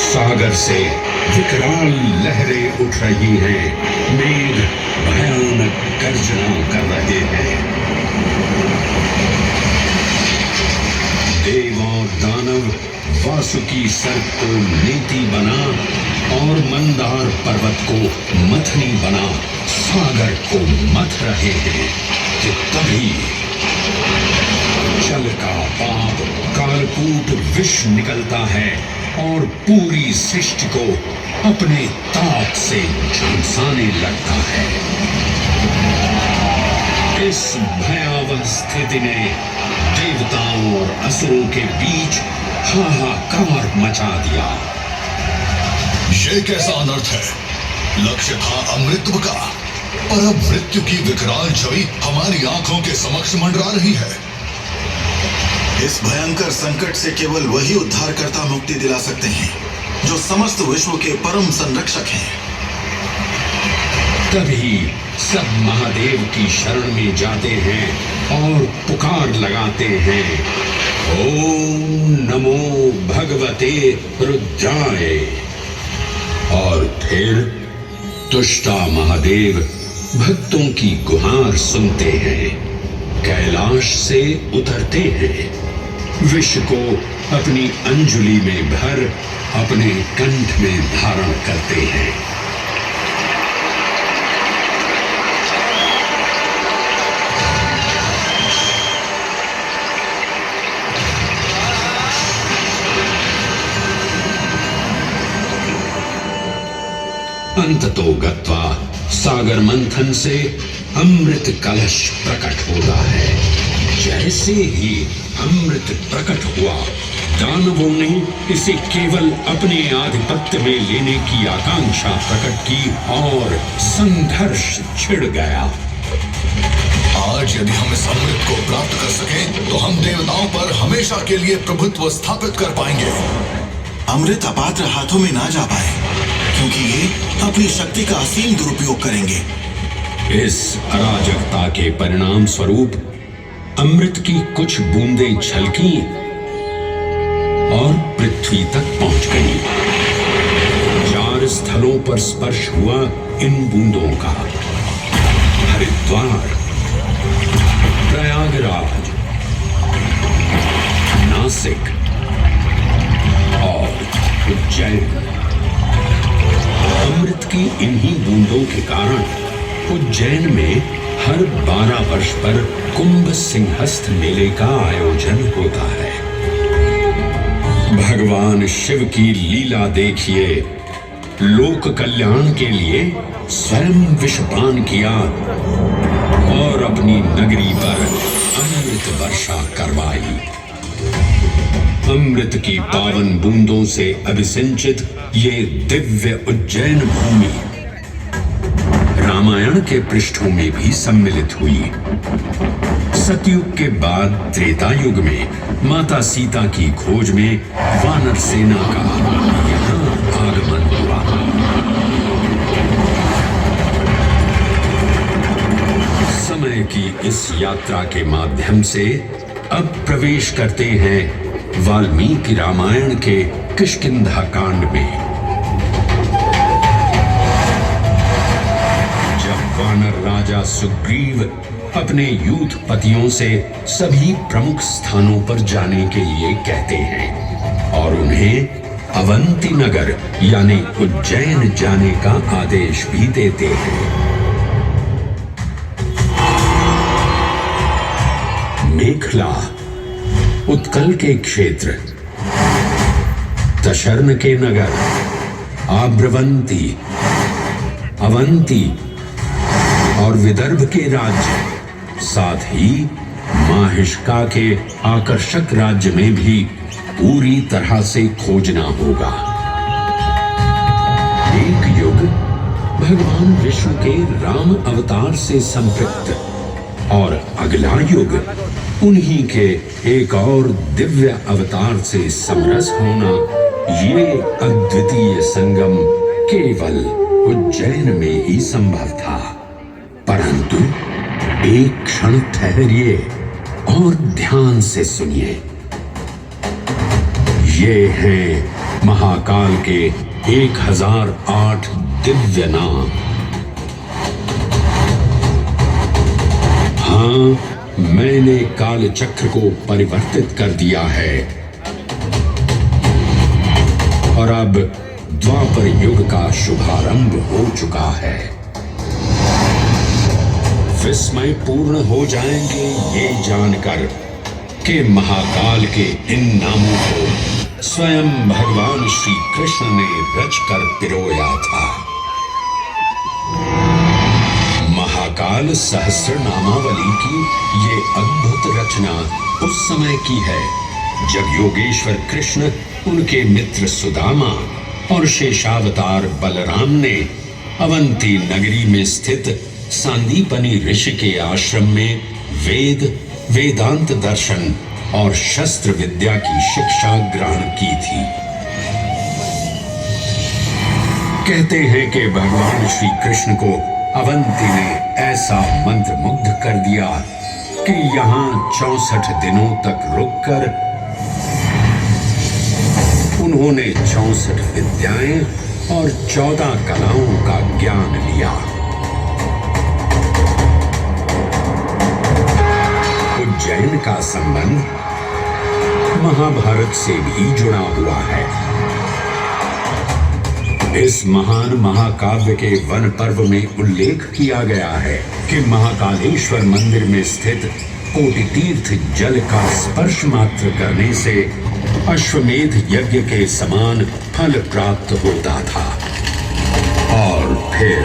सागर से विकराल लहरें उठ रही हैं, मेघ भयानक गर्जना कर रहे हैं। देव और दानव वासुकी सर्प को नीति बना और मंदार पर्वत को मथनी बना सागर को मथ रहे हैं कि तभी जल का पाप कालकूट विष निकलता है और पूरी सृष्टि को अपने ताप से झुलसाने लगता है। इस भयावह स्थिति ने देवताओं और असुरों के बीच हाहाकार मचा दिया। ये कैसा अनर्थ है? लक्ष्य था अमृतत्व का, पर अब मृत्यु की विकराल छवि हमारी आंखों के समक्ष मंडरा रही है। इस भयंकर संकट से केवल वही उद्धारकर्ता मुक्ति दिला सकते हैं जो समस्त विश्व के परम संरक्षक हैं। तभी सब महादेव की शरण में जाते हैं और पुकार लगाते हैं, ओम नमो भगवते रुद्राय। और फिर तुष्टा महादेव भक्तों की गुहार सुनते हैं, कैलाश से उतरते हैं, विष को अपनी अंजुलि में भर अपने कंठ में धारण करते हैं। अंततो गत्वा सागर मंथन से अमृत कलश प्रकट होता है। जैसे ही अमृत प्रकट हुआ, दानवों ने इसे केवल अपने आधिपत्य में लेने की आकांक्षा प्रकट की और संघर्ष छिड़ गया। आज यदि हम इस अमृत को प्राप्त कर सकें, तो हम देवताओं पर हमेशा के लिए प्रभुत्व स्थापित कर पाएंगे। अमृत अपात्र हाथों में ना जा पाए, क्योंकि ये अपनी शक्ति का असीम दुरुपयोग करेंगे। इस अराजकता के परिणाम स्वरूप अमृत की कुछ बूंदें छलकी और पृथ्वी तक पहुंच गई। 4 स्थलों पर स्पर्श हुआ इन बूंदों का, हरिद्वार, प्रयागराज, नासिक और उज्जैन। अमृत की इन्हीं बूंदों के कारण उज्जैन में हर 12 वर्ष पर कुंभ सिंहस्थ मेले का आयोजन होता है। भगवान शिव की लीला देखिए, लोक कल्याण के लिए स्वयं विषपान किया और अपनी नगरी पर अमृत वर्षा करवाई। अमृत की पावन बूंदों से अभिसिंचित ये दिव्य उज्जैन भूमि रामायण के पृष्ठों में भी सम्मिलित हुई। सतयुग के बाद त्रेता युग में माता सीता की खोज में वानर सेना का यहाँ आगमन हुआ। समय की इस यात्रा के माध्यम से अब प्रवेश करते हैं वाल्मीकि रामायण के किष्किंधा कांड में। जब वानर राजा सुग्रीव अपने यूथपतियों से सभी प्रमुख स्थानों पर जाने के लिए कहते हैं और उन्हें अवंती नगर यानी उज्जैन जाने का आदेश भी देते हैं। मेखला उत्कल के क्षेत्र, तशर्ण के नगर, आब्रवंती, अवंती और विदर्भ के राज्य, साथ ही माहिष्का के आकर्षक राज्य में भी पूरी तरह से खोजना होगा। एक युग भगवान विष्णु के राम अवतार से संपृक्त और अगला युग उन्हीं के एक और दिव्य अवतार से समरस होना, ये अद्वितीय संगम केवल उज्जैन में ही संभव था। परंतु एक क्षण ठहरिए और ध्यान से सुनिए। ये हैं महाकाल के 1008 दिव्य नाम। हाँ, मैंने काल चक्र को परिवर्तित कर दिया है और अब द्वापर युग का शुभारंभ हो चुका है। विस्मय पूर्ण हो जाएंगे ये जानकर कि महाकाल के इन नामों को स्वयं भगवान श्री कृष्ण ने रचकर पिरोया था। महाकाल सहस्र नामावली की ये अद्भुत रचना उस समय की है जब योगेश्वर कृष्ण, उनके मित्र सुदामा और शेषावतार बलराम ने अवंती नगरी में स्थित सांदीपनी ऋषि के आश्रम में वेद, वेदांत दर्शन और शस्त्र विद्या की शिक्षा ग्रहण की थी। कहते हैं कि भगवान श्री कृष्ण को अवंती ने ऐसा मंत्रमुग्ध कर दिया कि यहाँ 64 दिनों तक रुककर उन्होंने 64 विद्याएं और 14 कलाओं का ज्ञान लिया। उज्जैन का संबंध महाभारत से भी जुड़ा हुआ है। इस महान महाकाव्य के वन पर्व में उल्लेख किया गया है कि महाकालेश्वर मंदिर में स्थित कोटि तीर्थ जल का स्पर्श मात्र करने से अश्वमेध यज्ञ के समान फल प्राप्त होता था। और फिर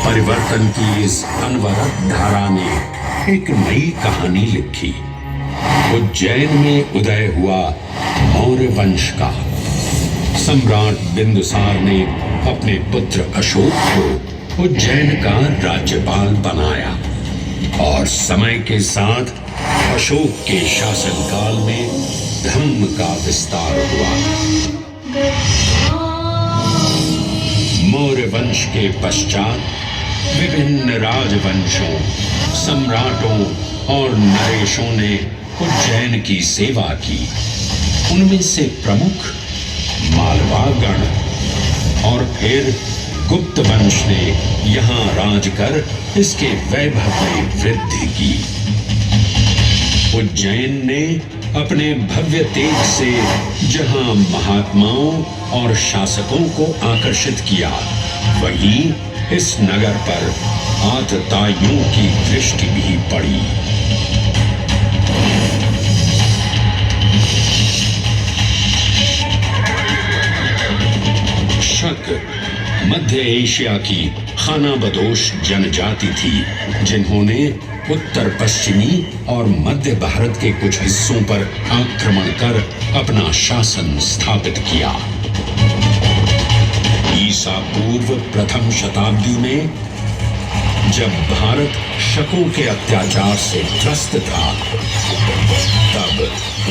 परिवर्तन की इस अनवरत धारा ने एक नई कहानी लिखी। उज्जैन में उदय हुआ मौर्य वंश का। सम्राट बिंदुसार ने अपने पुत्र अशोक को उज्जैन का राज्यपाल बनाया और समय के साथ अशोक के शासनकाल में धर्म का विस्तार हुआ। मौर्य वंश के पश्चात विभिन्न राजवंशों, सम्राटों और नरेशों ने उज्जैन की सेवा की। उनमें से प्रमुख मालवागण और फिर गुप्त वंश ने यहाँ राज कर इसके वैभव में वृद्धि की। उज्जैन ने अपने भव्य तेज से जहाँ महात्माओं और शासकों को आकर्षित किया, वहीं इस नगर पर आतताइयों की दृष्टि भी पड़ी। शक मध्य एशिया की खानाबदोश जनजाति थी जिन्होंने उत्तर पश्चिमी और मध्य भारत के कुछ हिस्सों पर आक्रमण कर अपना शासन स्थापित किया। ईसा पूर्व प्रथम शताब्दी में जब भारत शकों के अत्याचार से त्रस्त था, तब